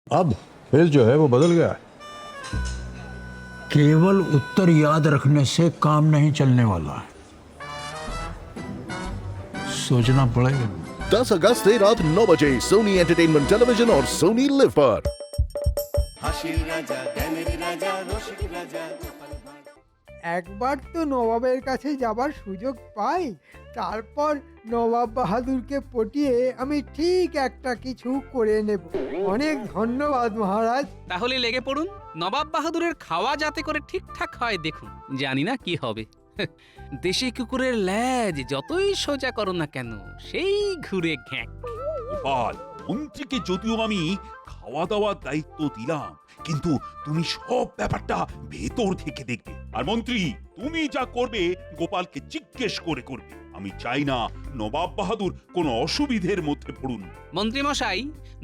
अब खेल जो है वो बदल गया है। केवल उत्तर याद रखने से काम नहीं चलने वाला है, सोचना पड़ेगा। 10 अगस्त से रात 9 बजे सोनी एंटरटेनमेंट टेलीविजन और सोनी लिव पर। হাসির রাজা জ্ঞানের রাজা রসিক রাজা গোপাল ভাঁড়। একবার তো নবাবের কাছে যাবার সুযোগ পাই, তারপর নবাব বাহাদুরকে পটিয়ে আমি ঠিক একটা কিছু করে নেব। অনেক ধন্যবাদ মহারাজ। তাহলে লেগে পড়ুন, নবাব বাহাদুরের খাওয়া যাতে করে ঠিকঠাক হয় দেখুন। জানি না কি হবে। দেশি কুকুরের ল্যাজ যতই সোজা করো না কেন, সেই ঘুরে ঘ্যাঁক। গোপাল, মন্ত্রীকে যদিও আমি খাওয়া দাওয়ার দায়িত্ব দিলাম, কিন্তু তুমি সব ব্যাপারটা ভেতর থেকে দেখবে। আর মন্ত্রী, তুমি যা করবে গোপালকে জিজ্ঞেস করে করবে। আমি চাই না নবাব বাহাদুর কোনো অসুবিধের মধ্যে পড়ুন। মন্ত্রী মশাই,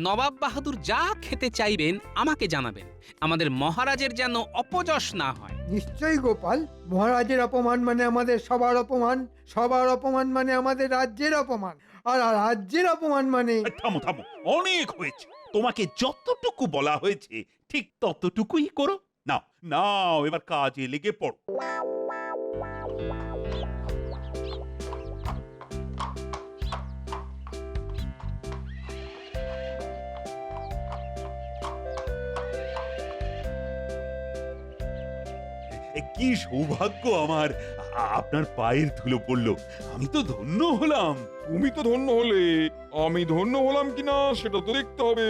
নবাব বাহাদুর যা খেতে চাইবেন আমাকে জানাবেন। আমাদের মহারাজের যেন অপযশ না হয়। নিশ্চয়ই গোপাল, মহারাজের অপমান মানে আমাদের সবার অপমান, সবার অপমান মানে আমাদের রাজ্যের অপমান, আর রাজ্যের অপমান মানে... থামো থামো, অনেক হয়েছে। তোমাকে যতটুকু বলা হয়েছে ঠিক ততটুকুই করো। নাও নাও, এবার কাজে লেগে পড়ো। কি সৌভাগ্য আমার, আপনার পায়ের ধুলো পড়লো। আমি তো ধন্য হলাম। তুমি তো ধন্য হলে, আমি ধন্য হলাম কিনা সেটা তো দেখতে হবে।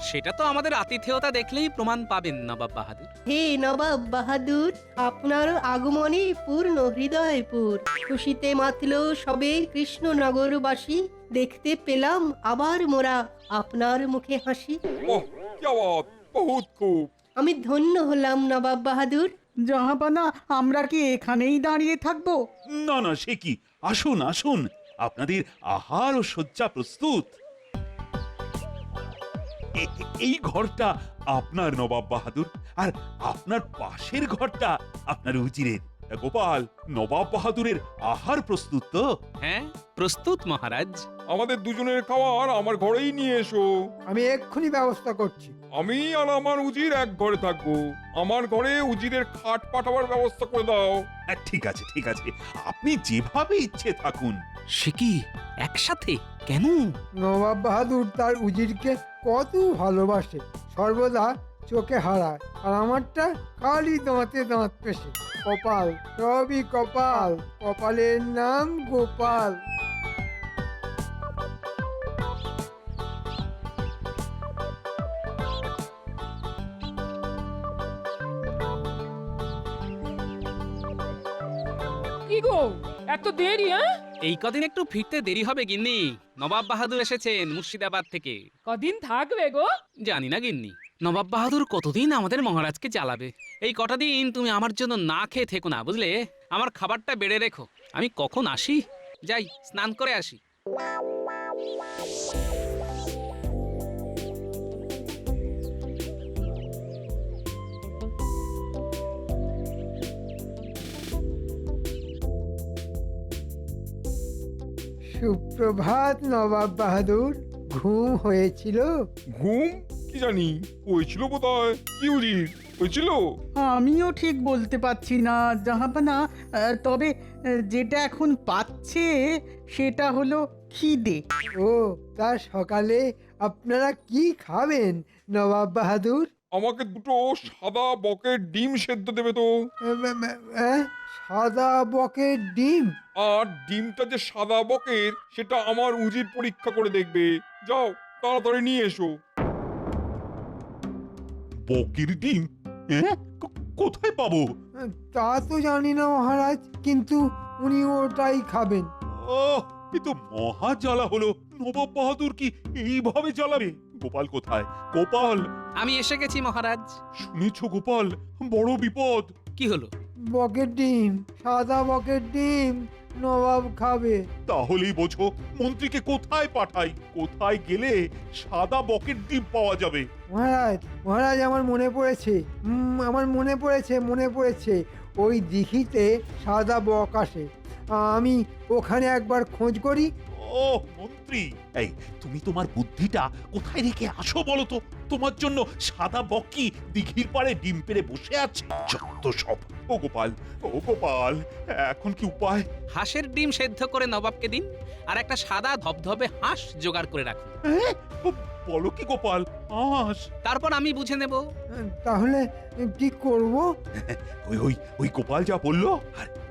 সেটা তো আমাদের আতিথেয়তা দেখলেই প্রমাণ পাবেন নবাব বাহাদুর। হে নবাব বাহাদুর, আপনার আগমনে পূর্ণ হৃদয়পুর। খুশিতে মাতল সবে কৃষ্ণনগরবাসী, দেখতে পেলাম আবার মোরা আপনার মুখে হাসি। ওহ, কি আওয়াজ, বহুত খুব। আমি ধন্য হলাম নবাব বাহাদুর। জাহাপানা, আমরা কি এখানেই দাঁড়িয়ে থাকবো? না না, সে কি, আসুন আসুন, আপনাদের আহার ও শয্যা প্রস্তুত। এই ঘরটা আপনার নবাব বাহাদুর, আর আপনার পাশের ঘরটা আপনার উজিরের। গোপাল, নবাব বাহাদুরের আহার প্রস্তুত তো? হ্যাঁ, প্রস্তুত মহারাজ। আমাদের দুজনের খাবার আমার ঘরেই নিয়ে এসো। আমি এক্ষুনি ব্যবস্থা করছি। আমি আর আমার উজির এক ঘরে থাকবো। আমার ঘরে উজিরের খাট পাঠাবার ব্যবস্থা করে দাও। ঠিক আছে ঠিক আছে, আপনি যেভাবে ইচ্ছে থাকুন। সে কি, একসাথে কেন? নবাব বাহাদুর তার উজিরকে কত ভালোবাসে, সর্বদা চোখে হারায়, আর আমারটা খালি দাঁতে দাঁত পেশে। কপাল, সবই কপাল, কপালের নাম গোপাল। কি গো, এত দেরি? হ্যাঁ, এই কদিন একটু ফিরতে দেরি হবে গিন্নি। নবাব বাহাদুর এসেছেন মুর্শিদাবাদ থেকে। কদিন থাকবে গো? জানি না গিন্নি, নবাব বাহাদুর কতদিন আমাদের মহারাজকে জ্বালাবে। এই কটা দিন তুমি আমার জন্য না খেয়ে থেকো না, বুঝলে? আমার খাবারটা বেড়ে রেখো। আমি কখন আসি, যাই স্নান করে আসি। সুপ্রভাত নবাব বাহাদুর, ঘুম হয়েছিল? ঘুম কি জানি, হয়েছিল বোধহয়। কি উজির, হয়েছিল? আমিও ঠিক বলতে পারছি না জাহাপানা, তবে যেটা এখন পাচ্ছে সেটা হলো খিদে। ও, তা সকালে আপনারা কি খাবেন নবাব বাহাদুর? আমাকে দুটো সাদা বকের ডিম সেদ্ধ দেবে তো। সাদা বকের ডিম? আর ডিমটা যে সাদা বকের সেটা আমার উজির পরীক্ষা করে দেখবে। যাও, তাড়াতাড়ি নিয়ে এসো। বকের ডিম? হ্যাঁ, কোথায় পাবো? তা তো জানি না মহারাজ, কিন্তু উনি ওটাই খাবেন। ওহ, এ তো মহা জ্বালা হলো। নবাব বাহাদুর কি এইভাবে জ্বালাবে? গোপাল কোথায়? গোপাল! আমি এসে গেছি মহারাজ। শুনেছ গোপাল, বড় বিপদ। কি হলো? বকের ডিম, সাদা বকের ডিম নবাব খাবে। তাহলেই বোঝো মন্ত্রীকে কোথায় পাঠাই। কোথায় গেলে সাদা বকের ডিম পাওয়া যাবে? মহারাজ, মহারাজ, আমার মনে পড়েছে, আমার মনে পড়েছে, ওই দিঘিতে সাদা বক আসে। আমি ওখানে একবার খোঁজ করি। ও মন্ত্রী, এই তুমি তোমার বুদ্ধিটা কোথায় রেখে আসো বলো তো? তোমার জন্য সাদা বকি দিঘির পাড়ে ডিম পেড়ে বসে আছে। যত সব। ও গোপাল, ও গোপাল, এখন কি উপায়? হাঁসের ডিম সেদ্ধ করে নবাবকে দিন, আর একটা সাদা ধবধবে হাঁস জোগাড় করে রাখুন। বলো কি গোপাল? হাঁস? তারপর আমি বুঝে নেব। তাহলে কি করব? ওই ওই ওই গোপাল যা বললো,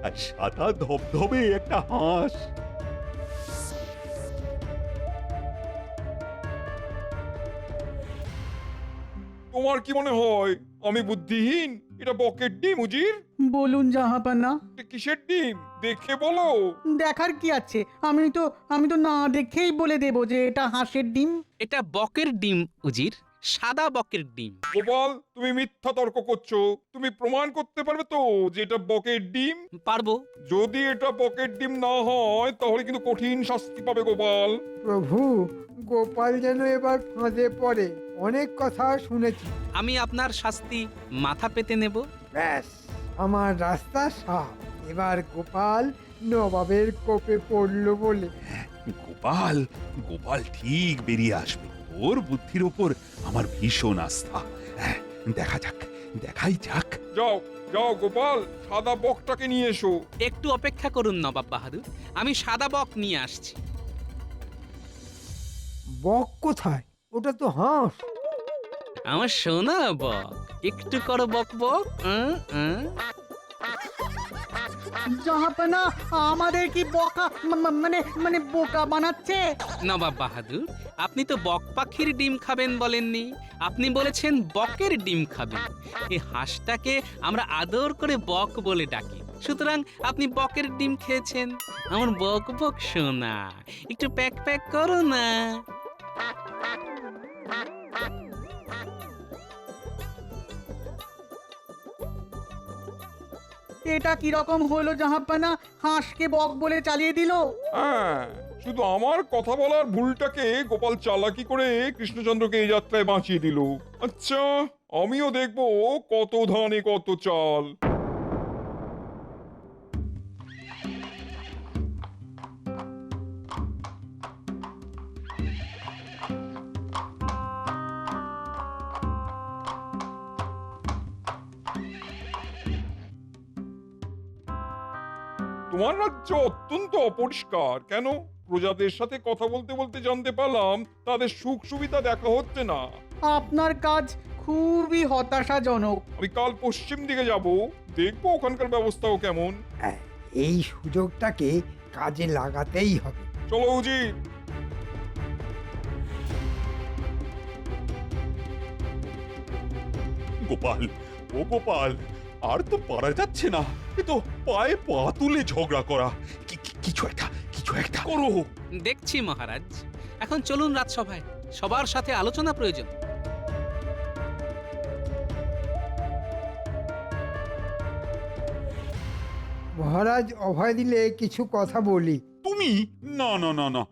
আর সাদা ধবধবে একটা হাঁস। তোমার কি মনে হয় আমি বুদ্ধিহীন? এটা বকের ডিম উজির। বলুন জাহাপানা। এটা কিসের ডিম দেখে বলো। দেখার কি আছে? আমি তো না দেখেই বলে দেব যে এটা হাঁসের ডিম। এটা বকের ডিম উজির, সাদা বকের ডিম। গোপাল, তুমি মিথ্যা তর্ক করছো। তুমি প্রমাণ করতে পারবে তো যে এটা বকের ডিম? পারবো। যদি এটা বকের ডিম না হয় তাহলে কিন্তু কঠিন শাস্তি পাবে গোপাল। প্রভু, গোপাল যেন এবার ফাঁদে পড়ে। অনেক কথা শুনেছি। আমি আপনার শাস্তি মাথা পেতে নেব। ব্যাস, আমার রাস্তা সাফ। এবার গোপাল নবাবের কোপে পড়লো বলে। গোপাল, গোপাল ঠিক বেরিয়ে আসবে। ওর বুদ্ধির উপর আমার ভীষণ আস্থা। দেখা যাক, দেখাই যাক। যাও যাও গোপাল, সাদা বকটাকে নিয়ে এসো। একটু অপেক্ষা করুন নবাব বাহাদুর, আমি সাদা বক নিয়ে আসছি। বক কোথায়? ওটা তো হাঁস। আমার সোনা বক, একটু করো বক বক। জাহাপানা আমাদের কি বোকা মানে বোকা বানাচ্ছে? নবাব বাহাদুর, আপনি তো বক পাখির ডিম খাবেন বলেননি, আপনি বলেছেন বকের ডিম খাবেন। এই হাঁসটাকে আমরা আদর করে বক বলে ডাকি, সুতরাং আপনি বকের ডিম খেয়েছেন। আমার বক বক সোনা, একটু প্যাক প্যাক করো না। এটা কি রকম হলো জাহাপানা? হাঁসকে বক বলে চালিয়ে দিল। হ্যাঁ, শুধু আমার কথা বলার ভুলটাকে গোপাল চালাকি করে কৃষ্ণচন্দ্রকে এই যাত্রায় বাঁচিয়ে দিল। আচ্ছা, আমিও দেখবো কত ধানে কত চাল। তোমার রাজ্য অত্যন্ত অপরিষ্কার। কেন? প্রজাদের সাথে কথা বলতে বলতে জানতে পারলাম তাদের সুখ সুবিধা দেখা হচ্ছে না। আপনার কাজ খুবই হতাশাজনক। আমি কাল পশ্চিম দিকে যাব, দেখবো ওখানকার ব্যবস্থাও কেমন। এই সুযোগটাকে কাজে লাগাতেই হবে। চলো উজির। গোপাল, ও গোপাল, আর তো পারা যাচ্ছে না। এ তো পায়ে পা তুলে ঝগড়া করা। কিছু একটা করো। দেখছি মহারাজ, এখন চলুন রাজসভায়, সবার সাথে আলোচনা প্রয়োজন। মহারাজ অভয় দিলে কিছু কথা বলি। তুমি? না না না না,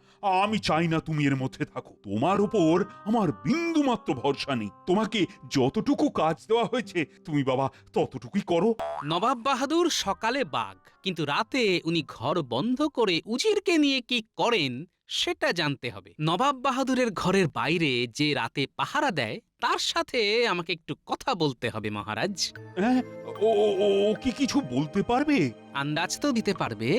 আমি চাই না তুমি এর মধ্যে থাকো। তোমার উপর আমার বিন্দু মাত্র ভরসা নেই। তোমাকে যতটুকু কাজ দেওয়া হয়েছে তুমি বাবা ততটুকুই করো। নবাব বাহাদুর সকালে বাঘ, কিন্তু রাতে উনি ঘর বন্ধ করে উজিরকে নিয়ে কি করেন সেটা জানতে হবে। নবাব বাহাদুরের ঘরের বাইরে যে রাতে পাহারা দেয় তার সাথে আমাকে একটু কথা বলতে হবে মহারাজ। হ্যাঁ, ও ও কি কিছু বলতে পারবে? আন্দাজ তো দিতে পারবে।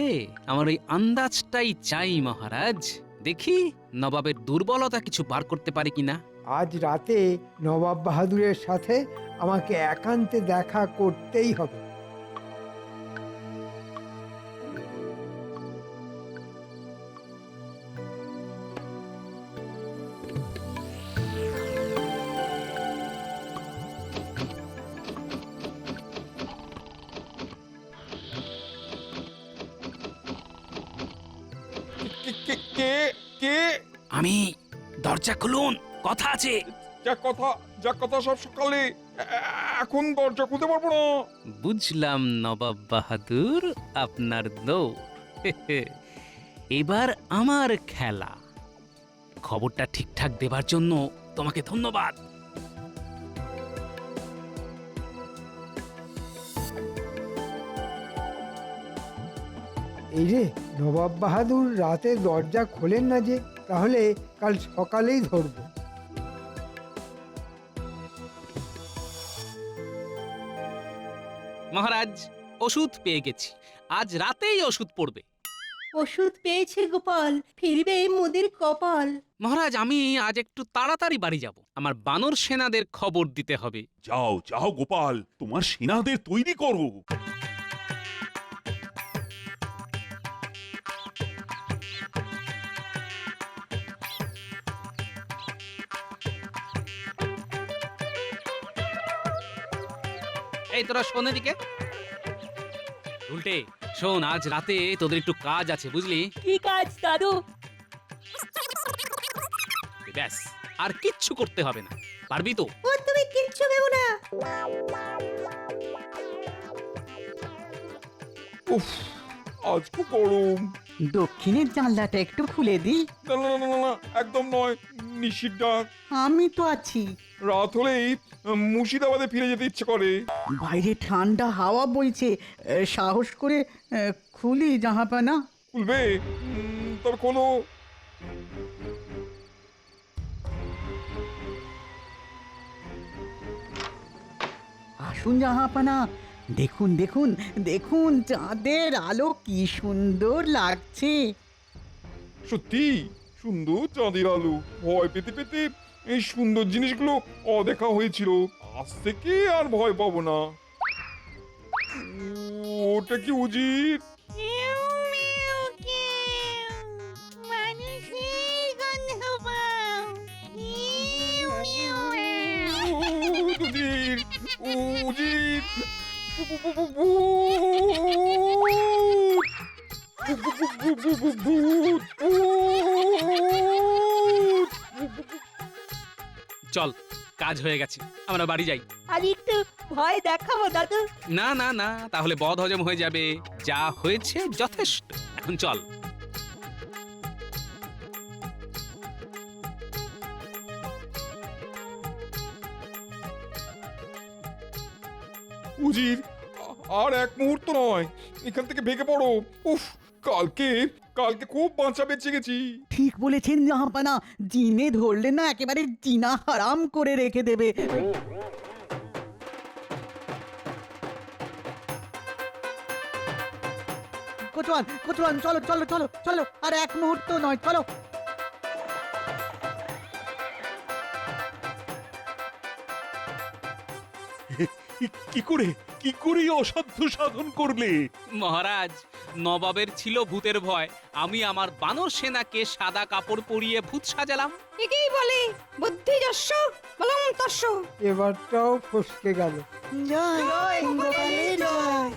আমার ওই আন্দাজটাই চাই মহারাজ। দেখি নবাবের দুর্বলতা কিছু বার করতে পারে কিনা। আজ রাতে নবাব বাহাদুরের সাথে আমাকে একান্তে দেখা করতেই হবে। কে কে? আমি। দরজা খুলুন, কথা আছে। যা কথা সব সকালে। এখন দরজা খুলতে পারবো না। বুঝলাম নবাব বাহাদুর, আপনার দৌড়। এবার আমার খেলা। খবরটা ঠিকঠাক দেবার জন্য তোমাকে ধন্যবাদ। এই রে, নবাব বাহাদুর রাতে দরজা খোলেন না যে, তাহলে কাল সকালেই ধরবো। মহারাজ, ওষুধ পেয়ে গেছি, আজ রাতেই ওষুধ পড়বে। ওষুধ পেয়েছে গোপাল, ফিরবে মোদের কপাল। মহারাজ, আমি আজ একটু তাড়াতাড়ি বাড়ি যাব, আমার বানর সেনাদের খবর দিতে হবে। যাও যাও গোপাল, তোমার সেনাদের তৈরি করো। এই তোরা শোন এদিকে। উল্টে শোন, আজ রাতে তোদের একটু কাজ আছে, বুঝলি? কি কাজ দাদু? ব্যাস, আর কিচ্ছু করতে হবে না, পারবি তো? ও তুমি কিচ্ছু ভেবো না। উফ, আজ খুব গরম। দক্ষিণের জানলাটা একটু খুলে দিই। না না না না না, একদম নয়, নিশির ডাক। আমি তো আছি। রাত হলেই মুর্শিদাবাদে ফিরে যেতে ইচ্ছে করে। বাইরে ঠান্ডা হাওয়া বইছে, সাহস করে খুলি জাহাপানা। খুলবে? তবে কোনো আসুন জাহাপানা, দেখুন দেখুন দেখুন, চাঁদের আলো কি সুন্দর লাগছে। সত্যি সুন্দর চাঁদের আলো। ভয় পেতে পেতে এই সুন্দর জিনিসগুলো অদেখা হয়েছিল। আজ থেকে আর ভয় পাবো না। ওটা কি উজির? উজির, উজির, চল, কাজ হয়ে গেছে, আমরা বাড়ি যাই। আর একটু ভয় দেখাবো দাদু। না না না, তাহলে বদ হজম হয়ে যাবে। যা হয়েছে যথেষ্ট, এখন চল। উজির, আর এক মুহূর্ত নয়, এখান থেকে ভেগে পড়ো। উফ, কালকে কালকে খুব বাঁচা বেঁচে গেছি। ঠিক বলেছেন জাহাপানা, জিনে ধরলে না একেবারে জিনা হারাম করে রেখে দেবে। কোতোয়াল কোতোয়াল, চলো চলো চলো চলো, আর এক মুহূর্ত নয়, চলো। কি করে এই অসাধ্য সাধন করলে? মহারাজ, নবাবের ছিল ভূতের ভয়, আমি আমার বানর সেনাকে সাদা কাপড় পরিয়ে ভূত সাজালাম। একেই বলে বুদ্ধি যস্য বলং তস্য। এবারটাও ফসকে গেল। জয় গোপালের জয়।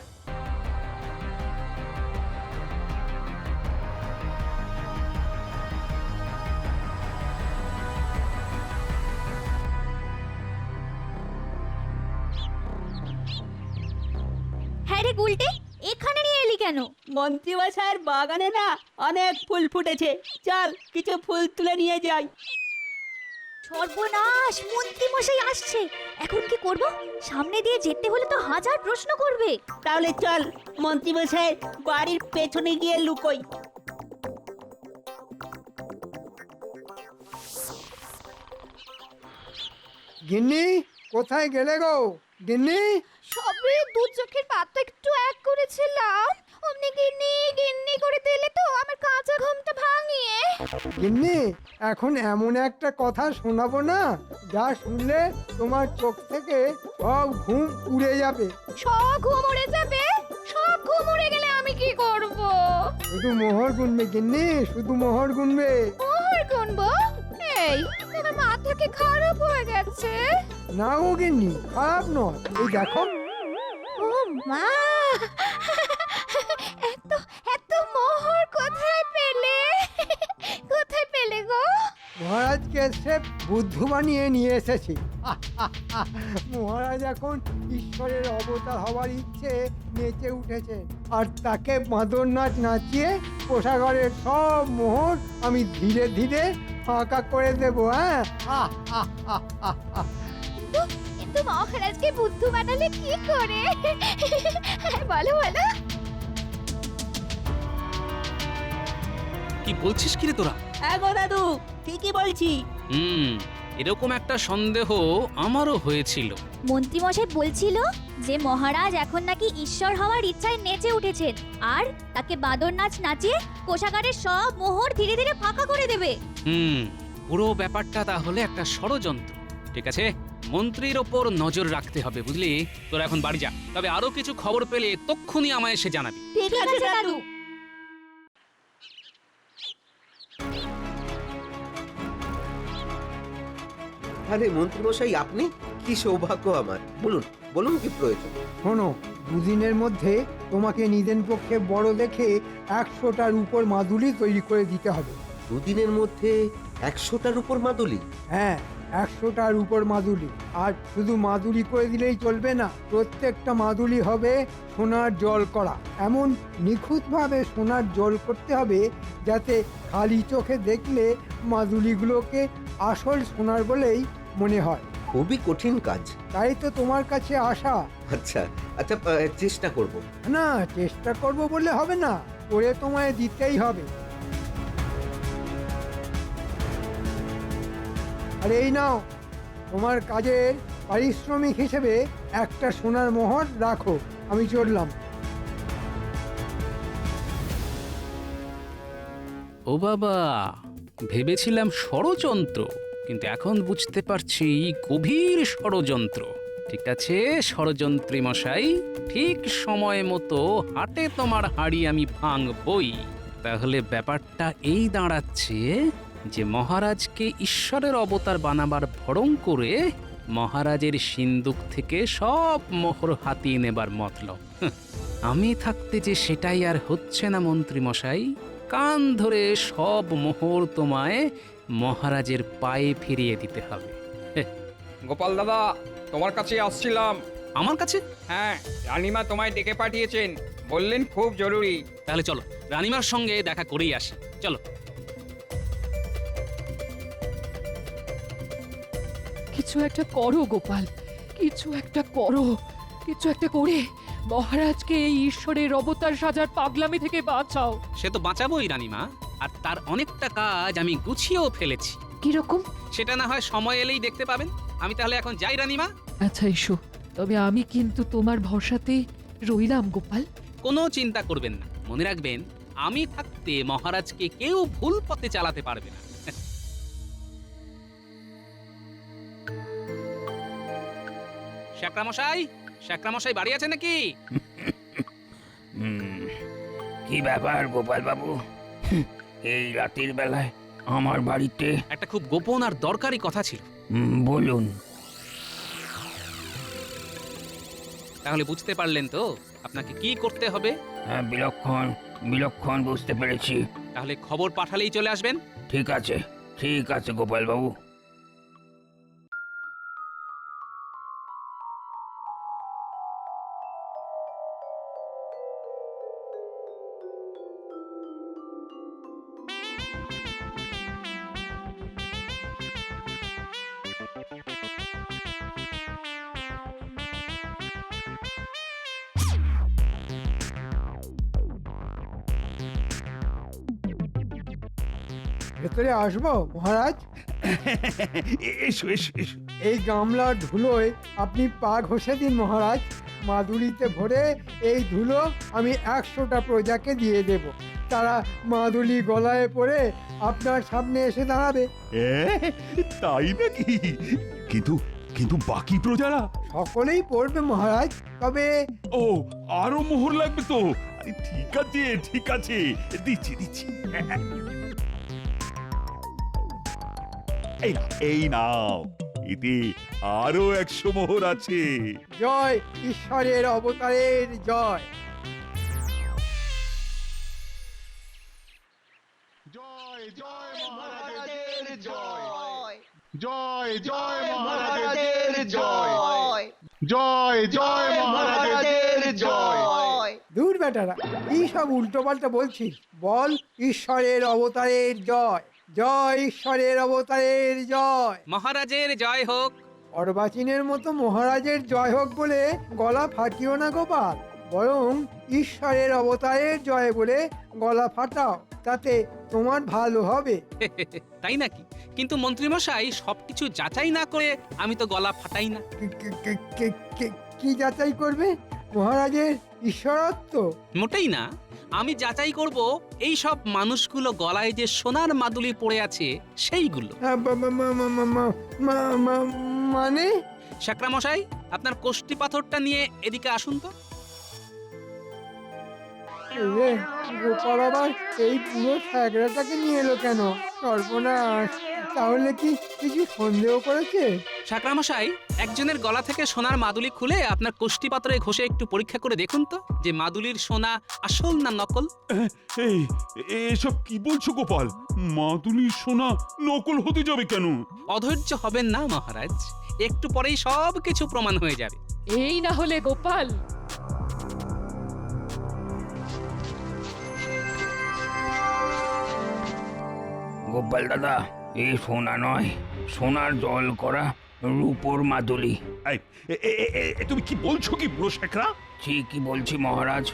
হ্যাঁ রে গুলটে, এখানে নিয়ে এলি কেন? মন্ত্রী মশাইয়ের বাগানে না অনেক ফুল ফুটেছে, চল কিছু ফুল তুলে নিয়ে যাই। সর্বনাশ, মন্ত্রী মশাই আসছে, এখন কি করব? সামনে দিয়ে যেতে হলে তো হাজার প্রশ্ন করবে। তাহলে চল মন্ত্রী মশাইয়ের বাড়ির পেছনে গিয়ে লুকোই। গিন্নি, কোথায় গেলে গো? গিন্নি, সবে দু চোখের পাতা একটু এক করেছিলাম, অমনি গিন্নি গিন্নি করে দিলে তো আমার কাঁচা ঘুমটা ভাঙিয়ে। গিন্নি, এখন এমন একটা কথা শোনাবো না, যা শুনলে তোমার চোখ থেকে সব ঘুম উড়ে যাবে। সব ঘুম উড়ে যাবে? সব ঘুম উড়ে গেলে আমি কি করব? শুধু মোহর গুনবে গিন্নি, শুধু মোহর গুনবে। মোহর গুনবো? এই, তোমার মাথা কি খারাপ হয়ে গেছে? না গো গিন্নি, খারাপ নয়, এই দেখো। ও মা, এত এত মোহর কোথায় পেলে? কোথায় পেলে গো? মহারাজকে সে বুদ্ধ বানিয়ে নিয়ে এসেছি। মহারাজ এখন ঈশ্বরের অবতার হওয়ার ইচ্ছে নেচে উঠেছেন, আর তাকে বাঁদর নাচ নাচিয়ে কোষাগারের সব মোহর আমি ধীরে ধীরে ফাঁকা করে দেবো। হ্যাঁ, কিন্তু মহারাজকে বুদ্ধ বানালে কি করে? বলো বলো। কি বলছিস কি রে তোরা? গো দাদু, ঠিকই বলছি। এরকম একটা সন্দেহ আমারও হয়েছিল। মন্ত্রীমশাই বলছিল যে মহারাজ এখন নাকি ঈশ্বর হওয়ার ইচ্ছায় নেচে উঠেছেন, আর তাকে বাদর নাচ নাচিয়ে কোষাগারের সব মোহর ধীরে ধীরে ফাঁকা করে দেবে। পুরো ব্যাপারটা তাহলে একটা ষড়যন্ত্র। ঠিক আছে, মন্ত্রীর ওপর নজর রাখতে হবে, বুঝলি? তোরা এখন বাড়ি যা, তবে আরো কিছু খবর পেলে তক্ষুনি আমায় এসে জানাবি। ঠিক আছে দাদু। আরে মন্ত্রীমশাই, আপনি? কি সৌভাগ্য আমার! বলুন বলুন, কি প্রয়োজন? শোনো, দুদিনের মধ্যে তোমাকে নিদেন পক্ষে বড় দেখে 100টার উপর মাদুলি তৈরি করে দিতে হবে। দুদিনের মধ্যে 100টার উপর মাদুলি? হ্যাঁ, 100টার উপর মাদুলি। আর শুধু মাদুলি করে দিলেই চলবে না, প্রত্যেকটা মাদুলি হবে সোনার জল করা। এমন নিখুঁতভাবে সোনার জল করতে হবে যাতে খালি চোখে দেখলে মাদুলিগুলোকে আসল সোনার বলেই মনে হয়। খুবই কঠিন কাজ। তাই তো তোমার কাছে আসা। আচ্ছা আচ্ছা, চেষ্টা করব। না, চেষ্টা করব বলে হবে না, করে তোমায় দিতেই হবে। আর এই নাও, তোমার কাজের পারিশ্রমিক হিসেবে একটা সোনার মোহর রাখো। আমি চললাম। ও বাবা, ভেবেছিলাম ষড়যন্ত্র, কিন্তু এখন বুঝতে পারছি গভীর ষড়যন্ত্র। ঠিক আছে ষড়যন্ত্রী মশাই, ঠিক সময় মতো হাটে তোমার হাড়ি আমি ভাঙবই। তাহলে ব্যাপারটা এই দাঁড়াচ্ছে যে মহারাজকে ঈশ্বরের অবতার বানাবার ভড়ং করে মহারাজের সিন্দুক থেকে সব মোহর হাতিয়ে নেবার মতলব। আমি থাকতে যে সেটাই আর হচ্ছে না মন্ত্রী মশাই। কান ধরে সব মোহর তোমায় মহারাজের পায়ে ফিরিয়ে দিতে হবে। গোপাল দাদা, তোমার কাছে আসছিলাম। আমার কাছে? হ্যাঁ, রানীমা তোমায় ডেকে পাঠিয়েছেন, বললেন খুব জরুরি। তাহলে চলো, রানীমার সঙ্গে দেখা করেই আসি। চলো। কিছু একটা করো গোপাল, কিছু একটা করো, কিছু একটা করে মহারাজকে এই ঈশ্বরের অবতার সাজার পাগলামি থেকে বাঁচাও। সে তো বাঁচাবোই রানীমা, আর তার অনেকটা কাজ আমি গুছিয়েও ফেলেছি। কিরকম? সেটা না হয় সময় এলেই দেখতে পাবেন। আমি তাহলে এখন যাই রানীমা। আচ্ছা এসো, তবে আমি কিন্তু তোমার ভরসাতেই রইলাম গোপাল। কোনো চিন্তা করবেন না, মনে রাখবেন আমি থাকতে মহারাজকে কেউ ভুল পথে চালাতে পারবে না। শেখরামশাই, শেখরামশাই বাড়ি আছে নাকি? কি ব্যাপার গোপাল বাবু, এই রাতের বেলায় আমার বাড়িতে? একটা খুব গোপন আর দরকারি কথা ছিল। বলুন। তাহলে বুঝতে পারলেন তো আপনাকে কি করতে হবে? হ্যাঁ, বিলক্ষণ বিলক্ষণ বুঝতে পেরেছি। তাহলে খবর পাঠালেই চলে আসবেন। ঠিক আছে, ঠিক আছে গোপাল বাবু। ভেতরে আসবো মহারাজ? এসো এসো এসো। এই গামলার ধুলোয় আপনি পা ঘষে দিন মহারাজ। মাদুলিতে ভরে এই ধুলো আমি 100টা প্রজাকে দিয়ে দেব। তারা মাদুলি গলায় পরে আপনার সামনে এসে দাঁড়াবে। তাই নাকি? কিন্তু কিন্তু বাকি প্রজারা? সকলেই পড়বে মহারাজ, তবে ও, আরো মোহর লাগবে তো? আরে ঠিক আছে ঠিক আছে, দিচ্ছি দিচ্ছি। এই নাও, এতে আরো 100 মোহর আছে। জয় ঈশ্বরের অবতারের জয়। জয় জয় মহারাজের জয়, জয় জয় মহারাজের জয়, জয় জয় মহারাজের জয়। দূর বেটারা, কি সব উল্টো পাল্টা বলছিস? বল ঈশ্বরের অবতারের জয়, জয় ঈশ্বরের অবতারের জয়। মহারাজের জয় হোক। অর্বাচীনের মতো মহারাজের জয় হোক বলে গলা ফাটিও না গোপাল। বরং ঈশ্বরের অবতারের জয় বলে গলা ফাটাও, তাতে তোমার ভালো হবে। তাই নাকি? কিন্তু মন্ত্রীমশাই সবকিছু যাচাই না করে আমি তো গলা ফাটাই না। কি যাচাই করবে? মহারাজের ঈশ্বরত্ব? মোটেই না। আমি যাচাই করব এই সব মানুষগুলো গলায় যে সোনার মাদুলি পড়ে আছে সেইগুলো। মানে? শাকরা মশাই, আপনার কোষ্ঠী পাথরটা নিয়ে এদিকে আসুন তো। রে, গোপাল আবার এই পুরো স্যাগরাটাকে নিয়ে এলো কেন? সর্বনাশ! তাহলে কি কিছু সন্দেহ করেছে? শাকরা মশাই, একজনের গলা থেকে সোনার মাদুলি খুলে আপনার কোষ্ঠী পাথরে ঘষে একটু পরীক্ষা করে দেখুন তো যে মাদুলির সোনা আসল না নকল। এই এসব কি বলছো গোপাল? মাদুলির সোনা নকল হতে যাবে কেন? অধৈর্য হবেন না মহারাজ, একটু পরেই সব কিছু প্রমাণ হয়ে যাবে। এই না হলে গোপাল, গোপাল দাদা, এই সোনা নয়, সোনার জল করা রূপোর মাদুলি। তুমি কি বলছো কি বুড়ো শেখরা? ঠিকই বলছি মহারাজ।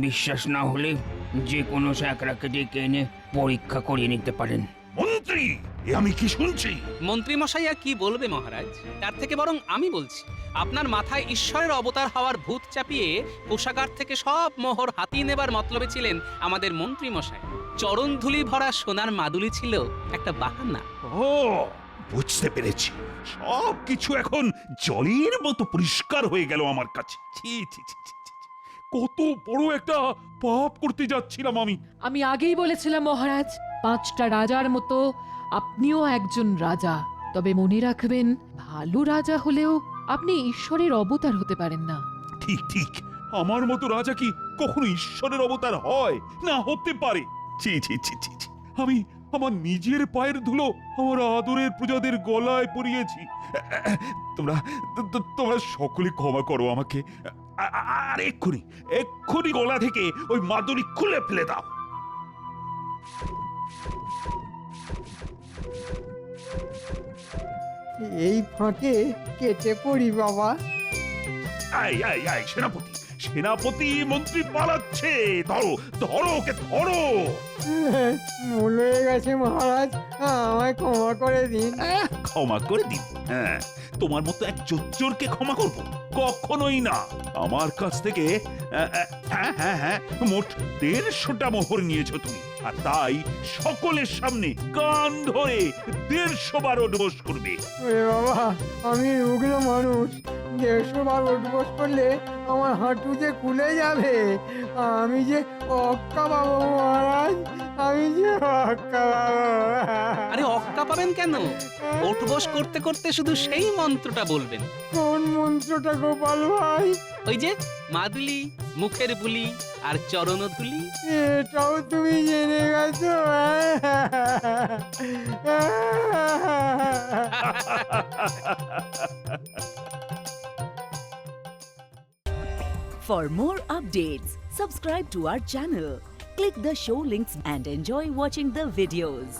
বিশ্বাস না হলে যে কোনো স্যাকরাকে ডেকে এনে পরীক্ষা করিয়ে নিতে পারেন। মন্ত্রী, এ আমি কি শুনছি? মন্ত্রী মশাই আর কি বলবে মহারাজ, তার থেকে বরং আমি বলছি। আপনার মাথায় ঈশ্বরের অবতার হওয়ার ভূত চাপিয়ে কোষাগার থেকে সব মোহর হাতিয়ে নেবার মতলবে ছিলেন আমাদের মন্ত্রী মশাই। চরণ ধুলি ভরা সোনার মাদুলি ছিল একটা বাহানা। ও, বুঝতে পেরেছি। সব কিছু এখন জলের মতো পরিষ্কার হয়ে গেল আমার কাছে। ছি ছি ছি ছি ছি। কত বড় একটা পাপ করতে যাচ্ছিলাম আমি। আমি আগেই বলেছিলাম মহারাজ, 5টা রাজার মতো আপনিও একজন রাজা। তবে মনে রাখবেন, ভালো রাজা হলেও আপনি ঈশ্বরের অবতার হতে পারেন না। ঠিক ঠিক, আমার মতো রাজা কি কখনো ঈশ্বরের অবতার হয়? না, হতে পারে। ছি ছি ছি ছি ছি। আমি আমার নিজের পায়ের ধুলো আমার আদরের প্রজাদের গলায় পরিয়েছি। তোমরা তোমরা সকলে ক্ষমা করো আমাকে। আর এক্ষুনি গলা থেকে ওই মাদুলি খুলে ফেলে দাও। এই ফাঁকে কেটে পড়ি বাবা। আই আই আই, সেনাপতি সেনাপতি, মন্ত্রী পালাচ্ছে। ধরো ধরো, ওকে ধরো। ভুল হয়ে গেছে মহারাজ, আমায় ক্ষমা করে দিন। ক্ষমা করে দিন? হ্যাঁ, তোমার মতো এক জোচ্চোরকে ক্ষমা করব? কখনোই না। আমার কাছ থেকে হ্যাঁ হ্যাঁ হ্যাঁ মোট 150টা মোহর নিয়েছো তুমি, আর তাই সকলের সামনে কান ধরে 150 বার উঠবোস করবে। ওরে বাবা, আমি রুগ্ন মানুষ, 150 বার উঠবোস করলে আমার হাঁটু যে খুলে যাবে। আমি যে অক্কা পাবো মহারাজ, আমি যে অক্কা পাবো। আরে অক্কা পাবেন কেন? ওঠবোস করতে করতে শুধু সেই মন্ত্রটা বলবেন। কোন মন্ত্রটা গোপাল ভাই? ওই যে মাদুলি, মুখের বুলি আর চরণধুলি। এটাও তুমি জেনে গেছো? For more updates, subscribe to our channel, click the show links and enjoy watching the videos.